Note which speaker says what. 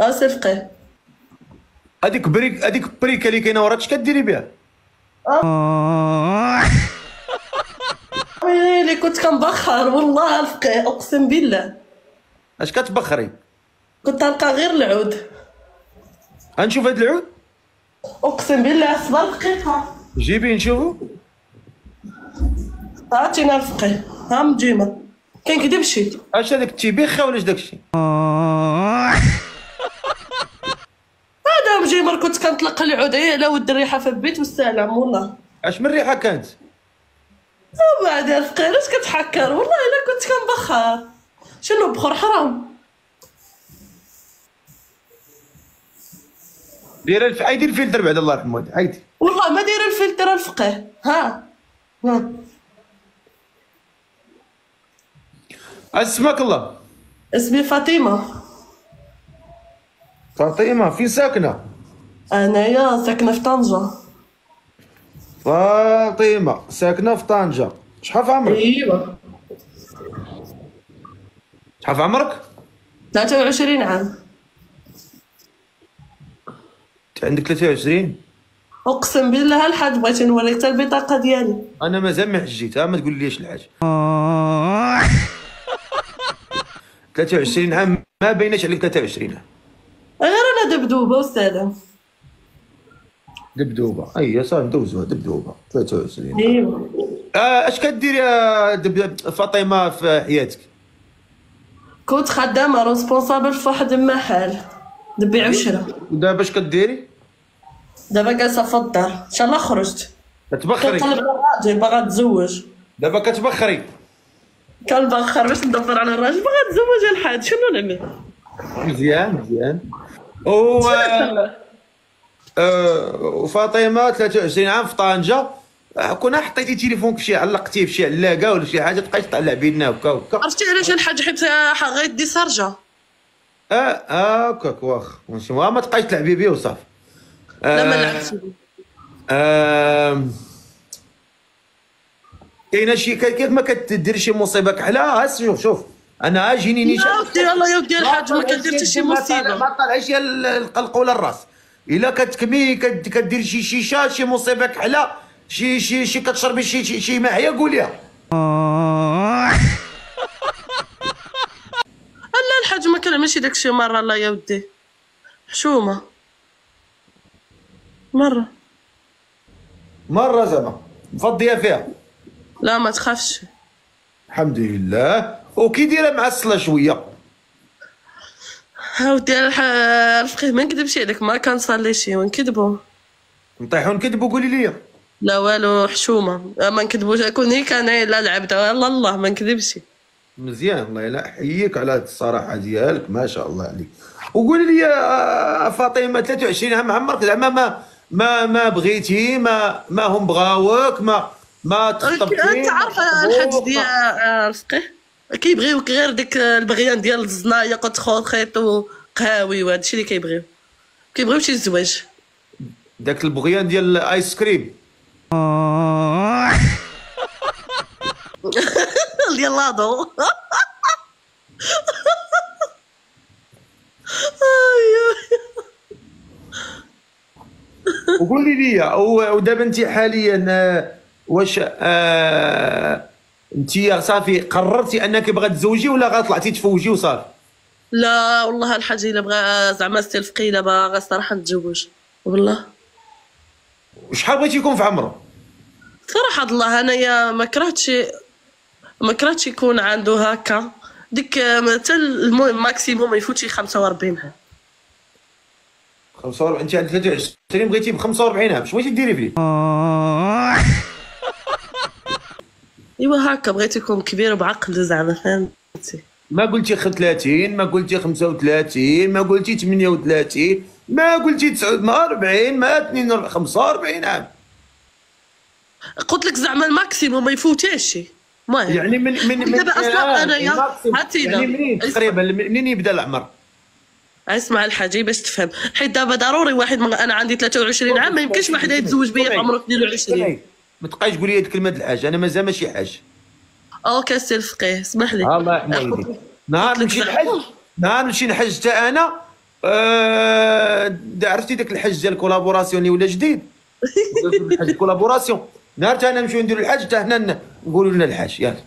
Speaker 1: سي الفقيه.
Speaker 2: هذيك بريكه اللي كاينه وراك اش كديري بها؟
Speaker 1: ويلي كنت كنبخر والله الفقيه، اقسم بالله.
Speaker 2: اش كتبخري؟
Speaker 1: كنت نلقى غير العود.
Speaker 2: غنشوف هاد العود.
Speaker 1: اقسم بالله صبر دقيقه.
Speaker 2: جيبيه نشوفو.
Speaker 1: عرفتينا الفقيه، ها مجيمه كنكذبشي.
Speaker 2: اش هذاك التيبيخه ولا اش داكشي؟
Speaker 1: هذا مجيمر كنت كنطلق العود على ود الريحه في البيت والسلام والله.
Speaker 2: اش من ريحه كانت؟
Speaker 1: وبعد الفقيه علاش كتحكر؟ والله الا كنت كنبخر. شنو بخور حرام؟
Speaker 2: دير عيدي الفلتر بعد الله يرحمه، عيدي.
Speaker 1: والله ما دايره الفلتر الفقيه. ها
Speaker 2: اسمك الله.
Speaker 1: اسمي فاطمه.
Speaker 2: فاطمه فين ساكنه؟
Speaker 1: انايا ساكنه في طنجه.
Speaker 2: فاطمه ساكنه في طنجه. شحال في عمرك؟
Speaker 1: ايوا
Speaker 2: شحال في عمرك؟
Speaker 1: 23 عام.
Speaker 2: انت عندك 23؟
Speaker 1: اقسم بالله الحاج بغيتي نوريك حتى البطاقه ديالي.
Speaker 2: انا مازال ما حجيت، ما تقول ليش الحاج. 23 عام ما بيناش عليك 23 عام.
Speaker 1: غير انا دبدوبه والسلام.
Speaker 2: دبدوبه، اي صافي ندوزوها دبدوبه 23.
Speaker 1: ايوا
Speaker 2: اش كدير يا فاطمه في حياتك؟
Speaker 1: كنت خدامه ريسبونسابل في واحد المحل نبيع وشرا.
Speaker 2: ودابا اش كديري؟
Speaker 1: دابا جالسه في الدار، ان شاء الله خرجت.
Speaker 2: كتبخري؟
Speaker 1: كنقلب على الراجل باغا نتزوج.
Speaker 2: دابا كتبخري؟
Speaker 1: كنبخر باش ندبر على الراجل باغا نتزوج الحاج، شنو نعمل؟
Speaker 2: مزيان مزيان. و وفاطمه 23 عام في طنجه. كنا حطيتي تليفونك فشي علقتيه فشي علاقه ولا شي حاجه تبقاي تطلع بينا هكا هكا.
Speaker 1: عرفتي علاش الحاج؟ حيت غيدي سرجه.
Speaker 2: هكاك واخا ماشي ما تبقايش تلعبي بيه وصافي.
Speaker 1: لا ما لعبتش بيه.
Speaker 2: كاينه شي كيف ما كدير شي مصيبه كحله. شوف شوف انا جيني نيشان.
Speaker 1: يا ودي الله يا ودي الحاج ما كدير حتى شي مصيبه.
Speaker 2: ما طلعش القلق ولا الراس. الا كتكمي كدير شي شيشه شي مصيبه كحله شي كتشربي شي ماعيه قوليها.
Speaker 1: لا الحاج ما كنعملش داكشي مره. الله يا ودي حشومه
Speaker 2: مره زعما مفضيه فيها.
Speaker 1: لا ما تخافش.
Speaker 2: الحمد لله. وكي دايره معسله شويه.
Speaker 1: ودي الفقيه ما نكذبش عليك، ما كنصليش ونكذبو.
Speaker 2: نطيحو نكذبو قولي لي.
Speaker 1: لا والو حشومه ما نكذبوش. كوني كان لا لعبت والله الله ما نكذبش.
Speaker 2: مزيان الله يلا احييك على هاد الصراحه ديالك ما شاء الله عليك. وقولي لي يا فاطمه 23 عام عمرك زعما ما بغيتي ما هم بغاوك ما تخطبتي؟
Speaker 1: انت عارف الحاج ديال الفقيه كيبغيوك غير ديك البغيان ديال الزنايه قد خيط وقهاوي وهادشي اللي كيبغيو شي الزواج.
Speaker 2: داك البغيان ديال الايس كريم.
Speaker 1: ديال لاضو.
Speaker 2: وقولي لي ودابا انت حاليا واش انت صافي قررتي انك باغا تزوجي ولا غطلعتي تفوجي وصافي؟
Speaker 1: لا والله الحاج الا بغا زعما سي الفقيه الا باغا صراحه نتزوج والله.
Speaker 2: وشحال بغيتي يكون في عمره؟
Speaker 1: صراحه الله انايا ما كرهتش يكون عنده هكا ديك حتى الماكسيموم ما يفوتش 45 عام.
Speaker 2: 45 انت عندك 23 بغيتي ب 45 عام، شنو بغيتي ديري فيه؟
Speaker 1: ايوا هكا بغيت يكون كبير وبعقل زعما فهمتي.
Speaker 2: ما قلتي 30 ما قلتي 35 ما قلتي 38 ما قلتي 49 ما 42 45 عام.
Speaker 1: قلت لك زعما الماكسيموم ما يفوتش. المهم
Speaker 2: يعني من
Speaker 1: دابا اصلا انايا
Speaker 2: يعني منين تقريبا منين يبدا العمر؟
Speaker 1: اسمع الحاجه باش تفهم، حيت دابا ضروري واحد انا عندي 23 عام ما يمكنش واحد يتزوج بيا في عمره 22.
Speaker 2: ما تبقايش تقولي هاد الكلمه د الحاج، انا مازال ماشي حاج.
Speaker 1: اوكي سي الفقيه اسمح لي.
Speaker 2: الله يحمي يديك. نهار نمشي نحج حتى انا عرفتي داك الحج ديال الكولابوراسيون اللي ولا جديد، ولا نديرو الحج كولابوراسيون، نهار تا انا نمشيو نديرو الحج، تا حنا نقولوا لنا الحاج ياك.